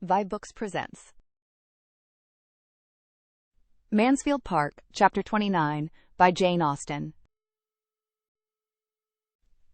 vibeBooks presents Mansfield Park, Chapter 29, by Jane Austen.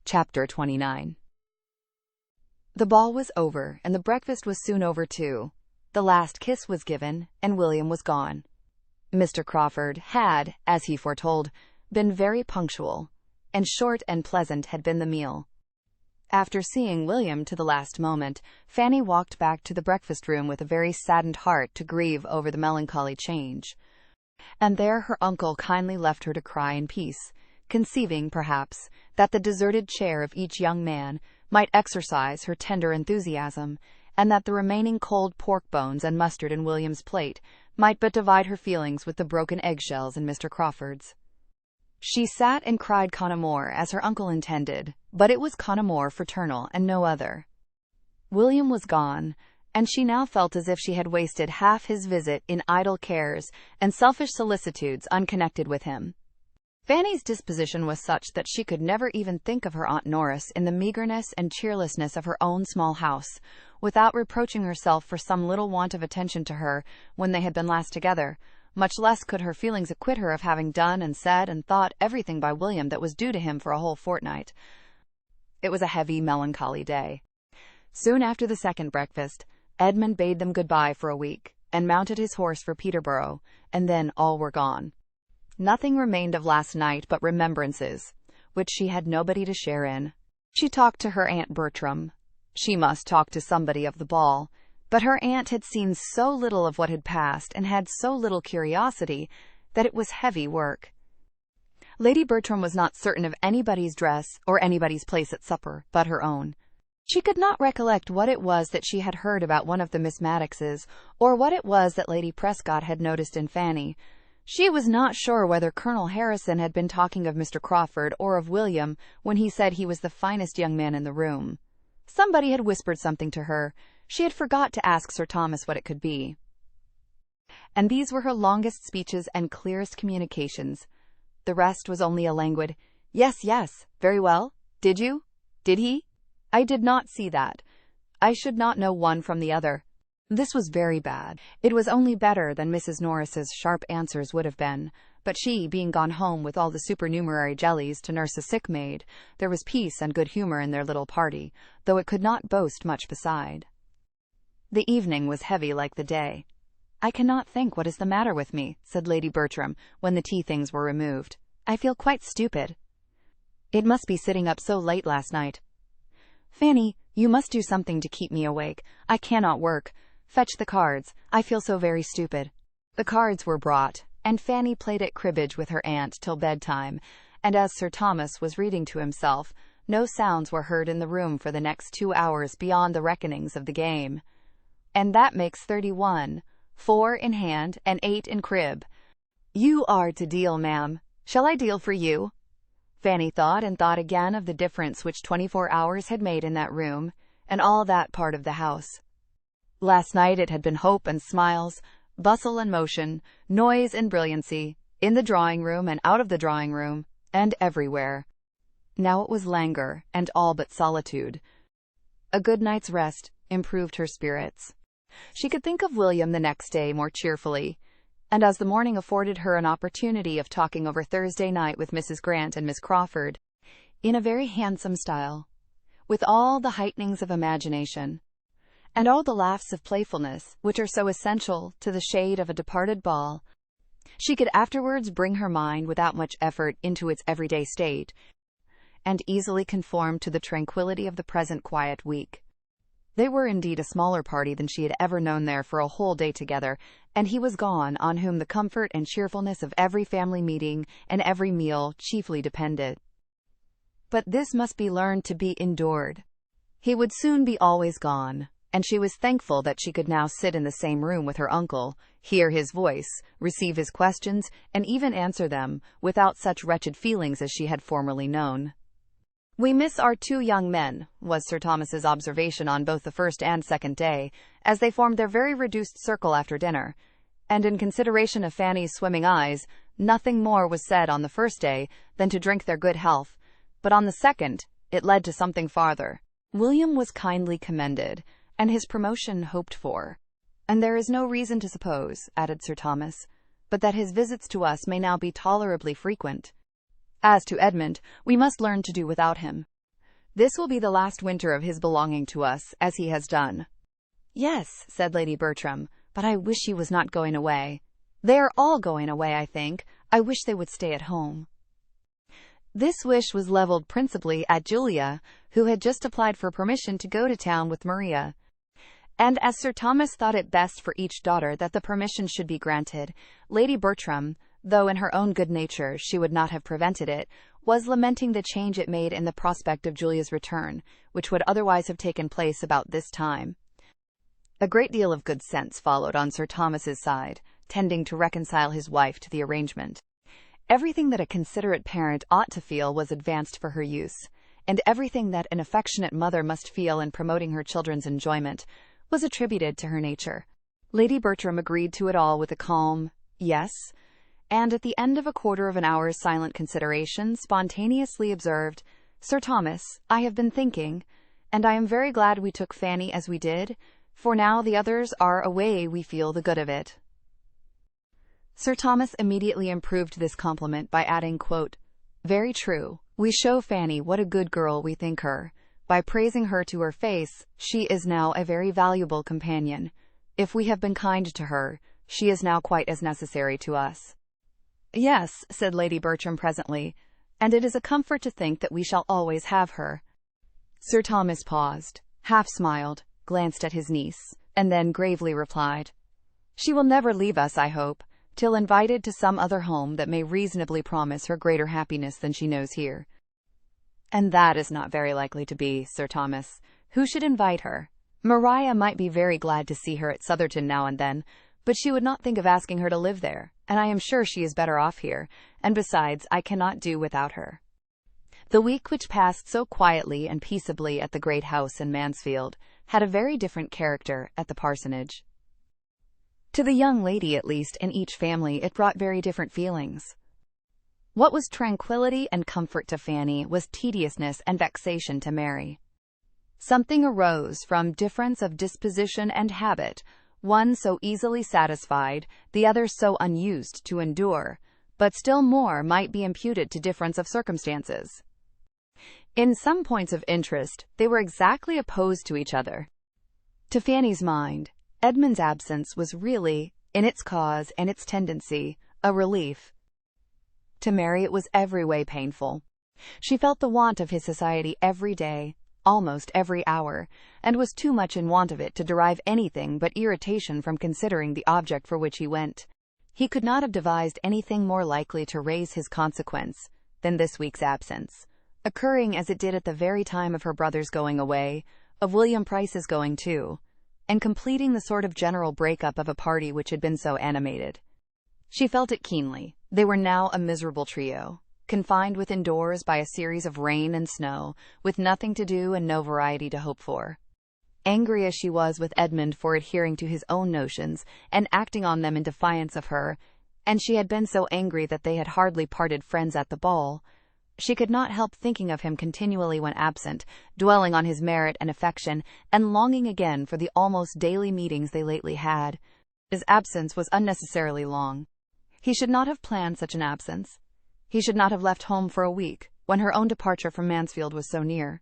Chapter 29. The ball was over, and the breakfast was soon over too. The last kiss was given, and William was gone. Mr. Crawford had, as he foretold, been very punctual, and short and pleasant had been the meal. After seeing William to the last moment, Fanny walked back to the breakfast-room with a very saddened heart to grieve over the melancholy change. And there her uncle kindly left her to cry in peace, conceiving, perhaps, that the deserted chair of each young man might exercise her tender enthusiasm, and that the remaining cold pork bones and mustard in William's plate might but divide her feelings with the broken eggshells in Mr. Crawford's. She sat and cried con amour as her uncle intended, but it was con amour fraternal and no other. William was gone, and she now felt as if she had wasted half his visit in idle cares and selfish solicitudes unconnected with him. Fanny's disposition was such that she could never even think of her Aunt Norris in the meagreness and cheerlessness of her own small house, without reproaching herself for some little want of attention to her when they had been last together. Much less could her feelings acquit her of having done and said and thought everything by William that was due to him for a whole fortnight. It was a heavy, melancholy day. Soon after the second breakfast, Edmund bade them good-bye for a week, and mounted his horse for Peterborough, and then all were gone. Nothing remained of last night but remembrances, which she had nobody to share in. She talked to her Aunt Bertram. She must talk to somebody of the ball, but her aunt had seen so little of what had passed and had so little curiosity that it was heavy work. Lady Bertram was not certain of anybody's dress or anybody's place at supper but her own. She could not recollect what it was that she had heard about one of the Miss Maddoxes, or what it was that Lady Prescott had noticed in Fanny. She was not sure whether Colonel Harrison had been talking of Mr. Crawford or of William when he said he was the finest young man in the room. Somebody had whispered something to her. She had forgot to ask Sir Thomas what it could be. And these were her longest speeches and clearest communications. The rest was only a languid, "Yes, yes, very well. Did you? Did he? I did not see that. I should not know one from the other." This was very bad. It was only better than Mrs. Norris's sharp answers would have been, but she being gone home with all the supernumerary jellies to nurse a sick maid, there was peace and good humour in their little party, though it could not boast much beside. The evening was heavy like the day. "I cannot think what is the matter with me," said Lady Bertram, when the tea-things were removed. "I feel quite stupid. It must be sitting up so late last night. Fanny, you must do something to keep me awake. I cannot work. Fetch the cards. I feel so very stupid." The cards were brought, and Fanny played at cribbage with her aunt till bedtime, and as Sir Thomas was reading to himself, no sounds were heard in the room for the next 2 hours beyond the reckonings of the game. And that makes 31, 4 in hand and 8 in crib. "You are to deal, ma'am. Shall I deal for you?" Fanny thought and thought again of the difference which 24 hours had made in that room, and all that part of the house. Last night it had been hope and smiles, bustle and motion, noise and brilliancy, in the drawing-room and out of the drawing-room, and everywhere. Now it was languor and all but solitude. A good night's rest improved her spirits. She could think of William the next day more cheerfully, and as the morning afforded her an opportunity of talking over Thursday night with Mrs. Grant and Miss Crawford, in a very handsome style, with all the heightenings of imagination, and all the laughs of playfulness which are so essential to the shade of a departed ball, she could afterwards bring her mind without much effort into its everyday state, and easily conform to the tranquillity of the present quiet week. They were indeed a smaller party than she had ever known there for a whole day together, and he was gone on whom the comfort and cheerfulness of every family meeting and every meal chiefly depended. But this must be learned to be endured. He would soon be always gone, and she was thankful that she could now sit in the same room with her uncle, hear his voice, receive his questions, and even answer them, without such wretched feelings as she had formerly known. "We miss our 2 young men," was Sir Thomas's observation on both the first and second day, as they formed their very reduced circle after dinner, and in consideration of Fanny's swimming eyes, nothing more was said on the first day than to drink their good health, but on the second it led to something farther. William was kindly commended, and his promotion hoped for. "And there is no reason to suppose," added Sir Thomas, "but that his visits to us may now be tolerably frequent. As to Edmund, we must learn to do without him. This will be the last winter of his belonging to us, as he has done." "Yes," said Lady Bertram, "but I wish he was not going away. They are all going away, I think. I wish they would stay at home." This wish was levelled principally at Julia, who had just applied for permission to go to town with Maria. And as Sir Thomas thought it best for each daughter that the permission should be granted, Lady Bertram, though in her own good nature she would not have prevented it, was lamenting the change it made in the prospect of Julia's return, which would otherwise have taken place about this time. A great deal of good sense followed on Sir Thomas's side, tending to reconcile his wife to the arrangement. Everything that a considerate parent ought to feel was advanced for her use, and everything that an affectionate mother must feel in promoting her children's enjoyment was attributed to her nature. Lady Bertram agreed to it all with a calm yes, and at the end of a quarter of an hour's silent consideration spontaneously observed, "Sir Thomas, I have been thinking, and I am very glad we took Fanny as we did, for now the others are away we feel the good of it." Sir Thomas immediately improved this compliment by adding, quote, "Very true. We show Fanny what a good girl we think her. By praising her to her face, she is now a very valuable companion. If we have been kind to her, she is now quite as necessary to us." "Yes," said Lady Bertram presently, "and it is a comfort to think that we shall always have her." Sir Thomas paused, half smiled, glanced at his niece, and then gravely replied, "She will never leave us, I hope, till invited to some other home that may reasonably promise her greater happiness than she knows here." "And that is not very likely to be, Sir Thomas. Who should invite her? Maria might be very glad to see her at Sotherton now and then, but she would not think of asking her to live there, and I am sure she is better off here, and besides, I cannot do without her." The week which passed so quietly and peaceably at the great house in Mansfield had a very different character at the parsonage. To the young lady, at least, in each family, it brought very different feelings. What was tranquillity and comfort to Fanny was tediousness and vexation to Mary. Something arose from difference of disposition and habit, one so easily satisfied, the other so unused to endure, but still more might be imputed to difference of circumstances. In some points of interest, they were exactly opposed to each other. To Fanny's mind, Edmund's absence was really, in its cause and its tendency, a relief. To Mary it was every way painful. She felt the want of his society every day, almost every hour, and was too much in want of it to derive anything but irritation from considering the object for which he went. He could not have devised anything more likely to raise his consequence than this week's absence, occurring as it did at the very time of her brother's going away, of William Price's going too, and completing the sort of general break-up of a party which had been so animated. She felt it keenly. They were now a miserable trio, confined within doors by a series of rain and snow, with nothing to do and no variety to hope for. Angry as she was with Edmund for adhering to his own notions and acting on them in defiance of her, and she had been so angry that they had hardly parted friends at the ball, she could not help thinking of him continually when absent, dwelling on his merit and affection, and longing again for the almost daily meetings they lately had. His absence was unnecessarily long. He should not have planned such an absence. He should not have left home for a week, when her own departure from Mansfield was so near.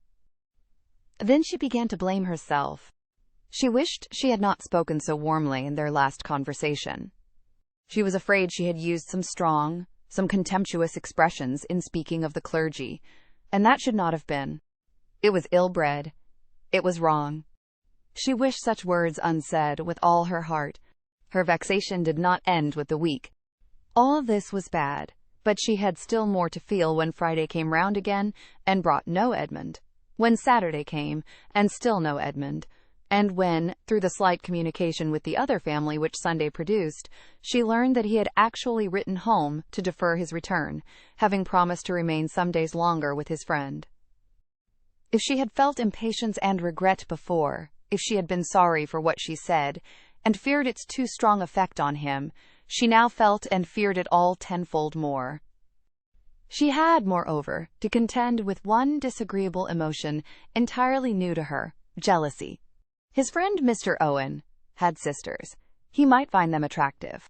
Then she began to blame herself. She wished she had not spoken so warmly in their last conversation. She was afraid she had used some contemptuous expressions in speaking of the clergy, and that should not have been. It was ill-bred. It was wrong. She wished such words unsaid with all her heart. Her vexation did not end with the week. All of this was bad, but she had still more to feel when Friday came round again and brought no Edmund, when Saturday came and still no Edmund, and when, through the slight communication with the other family which Sunday produced, she learned that he had actually written home to defer his return, having promised to remain some days longer with his friend. If she had felt impatience and regret before, if she had been sorry for what she said, and feared its too strong effect on him, she now felt and feared it all tenfold more. She had, moreover, to contend with one disagreeable emotion entirely new to her, jealousy. His friend Mr. Owen, had sisters. He might find them attractive.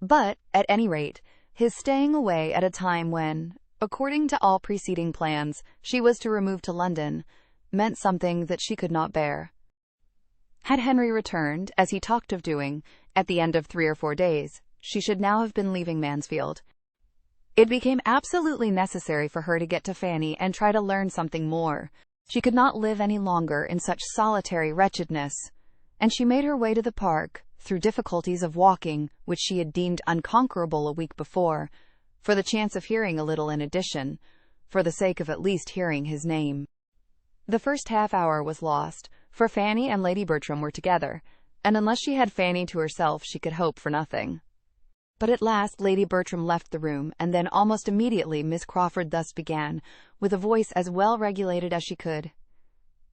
But, at any rate, his staying away at a time when, according to all preceding plans, she was to remove to London, meant something that she could not bear. Had Henry returned, as he talked of doing, at the end of 3 or 4 days, she should now have been leaving Mansfield. It became absolutely necessary for her to get to Fanny and try to learn something more. She could not live any longer in such solitary wretchedness, and she made her way to the park, through difficulties of walking, which she had deemed unconquerable a week before, for the chance of hearing a little in addition, for the sake of at least hearing his name. The first half-hour was lost, for Fanny and Lady Bertram were together, and unless she had Fanny to herself she could hope for nothing. But at last Lady Bertram left the room, and then almost immediately Miss Crawford thus began, with a voice as well regulated as she could.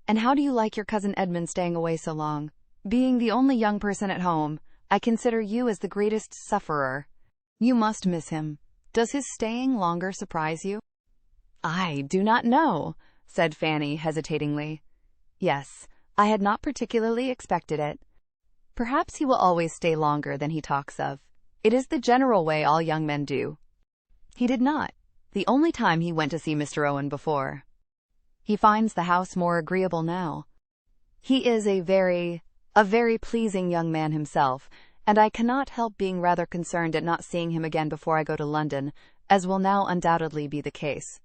"And how do you like your cousin Edmund staying away so long? Being the only young person at home, I consider you as the greatest sufferer. You must miss him. Does his staying longer surprise you?" "I do not know," said Fanny hesitatingly. "Yes, I had not particularly expected it. Perhaps he will always stay longer than he talks of. It is the general way all young men do. He did not, the only time he went to see Mr. Owen before. He finds the house more agreeable now. He is a very pleasing young man himself, and I cannot help being rather concerned at not seeing him again before I go to London, as will now undoubtedly be the case.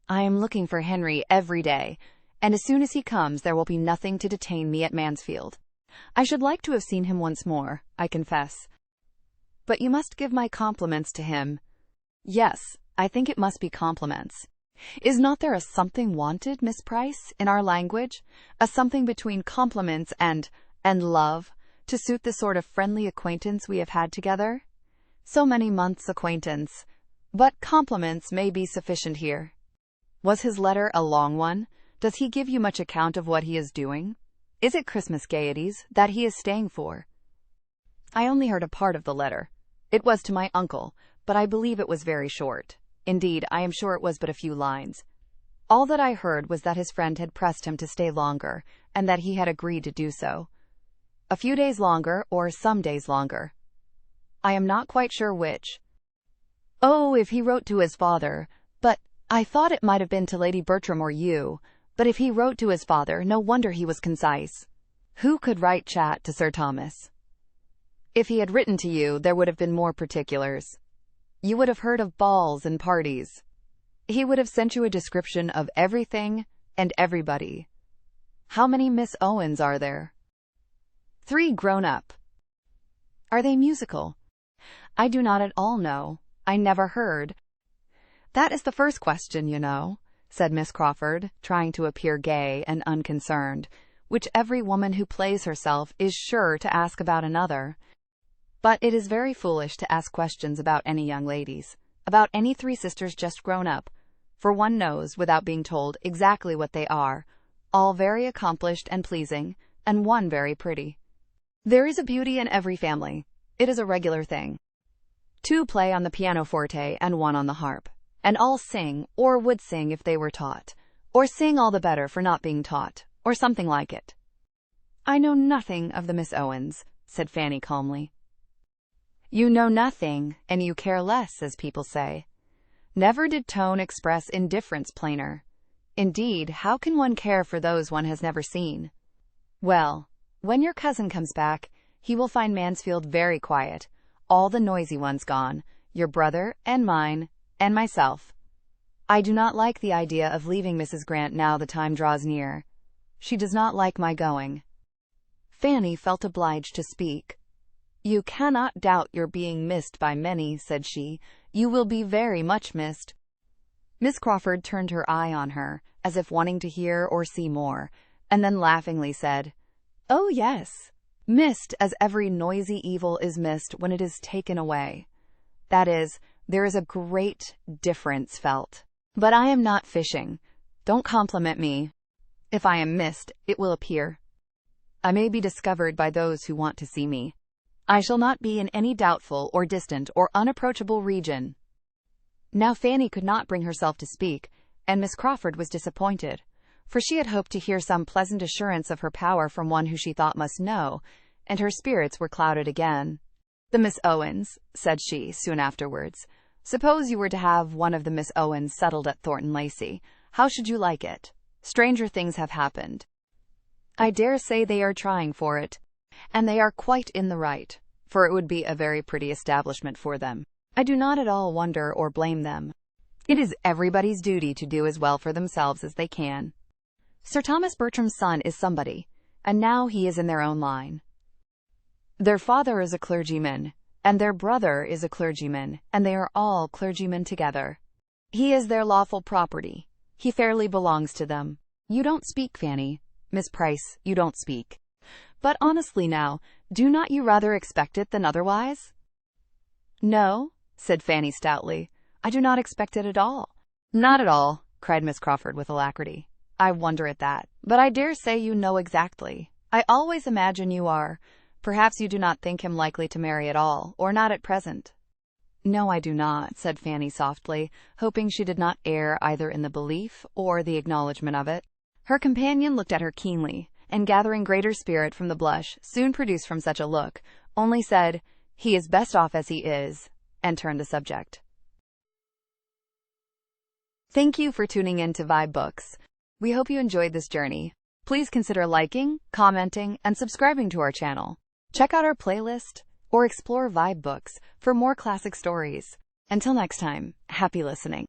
I am looking for Henry every day, and as soon as he comes there will be nothing to detain me at Mansfield. I should like to have seen him once more, I confess. But you must give my compliments to him." "Yes, I think it must be compliments. Is not there a something wanted, Miss Price, in our language? A something between compliments and love, to suit the sort of friendly acquaintance we have had together? So many months' acquaintance. But compliments may be sufficient here. Was his letter a long one? Does he give you much account of what he is doing? Is it Christmas gaieties that he is staying for?" "I only heard a part of the letter. It was to my uncle, but I believe it was very short. Indeed, I am sure it was but a few lines. All that I heard was that his friend had pressed him to stay longer, and that he had agreed to do so. A few days longer, or some days longer. I am not quite sure which. Oh, if he wrote to his father, but I thought it might have been to Lady Bertram or you, but if he wrote to his father, no wonder he was concise. Who could write chat to Sir Thomas? If he had written to you, there would have been more particulars. You would have heard of balls and parties. He would have sent you a description of everything and everybody. How many Miss Owens are there?" 3 grown up. "Are they musical?" "I do not at all know. I never heard." "That is the first question, you know," said Miss Crawford, trying to appear gay and unconcerned, which every woman who plays herself is sure to ask about another. But it is very foolish to ask questions about any young ladies, about any 3 sisters just grown up, for one knows, without being told, exactly what they are, all very accomplished and pleasing, and one very pretty. There is a beauty in every family. It is a regular thing. 2 play on the pianoforte and 1 on the harp, and all sing, or would sing if they were taught, or sing all the better for not being taught, or something like it. "I know nothing of the Miss Owens," said Fanny calmly. "You know nothing, and you care less, as people say. Never did tone express indifference plainer. Indeed, how can one care for those one has never seen? Well, when your cousin comes back, he will find Mansfield very quiet, all the noisy ones gone, your brother and mine, and myself. I do not like the idea of leaving Mrs. Grant now the time draws near. She does not like my going." Fanny felt obliged to speak. "You cannot doubt your being missed by many," said she. "You will be very much missed." Miss Crawford turned her eye on her, as if wanting to hear or see more, and then laughingly said, "Oh, yes, missed as every noisy evil is missed when it is taken away. That is, there is a great difference felt. But I am not fishing. Don't compliment me. If I am missed, it will appear. I may be discovered by those who want to see me. I shall not be in any doubtful or distant or unapproachable region." Now Fanny could not bring herself to speak, and Miss Crawford was disappointed, for she had hoped to hear some pleasant assurance of her power from one who she thought must know, and her spirits were clouded again. "The Miss Owens," said she, soon afterwards. "Suppose you were to have one of the Miss Owens settled at Thornton Lacey. How should you like it? Stranger things have happened. I dare say they are trying for it, and they are quite in the right, for it would be a very pretty establishment for them. I do not at all wonder or blame them. It is everybody's duty to do as well for themselves as they can. Sir Thomas Bertram's son is somebody, and now he is in their own line. Their father is a clergyman, and their brother is a clergyman, and they are all clergymen together. He is their lawful property. He fairly belongs to them. You don't speak, Fanny. Miss Price, you don't speak. But honestly now, do not you rather expect it than otherwise?" "No," said Fanny stoutly. "I do not expect it at all." "Not at all," cried Miss Crawford with alacrity. "I wonder at that. But I dare say you know exactly. I always imagine you are. Perhaps you do not think him likely to marry at all, or not at present." "No, I do not," said Fanny softly, hoping she did not err either in the belief or the acknowledgment of it. Her companion looked at her keenly, and gathering greater spirit from the blush soon produced from such a look, only said, "He is best off as he is," and turned the subject. Thank you for tuning in to vibeBooks. We hope you enjoyed this journey. Please consider liking, commenting, and subscribing to our channel. Check out our playlist or explore vibeBooks for more classic stories. Until next time, happy listening.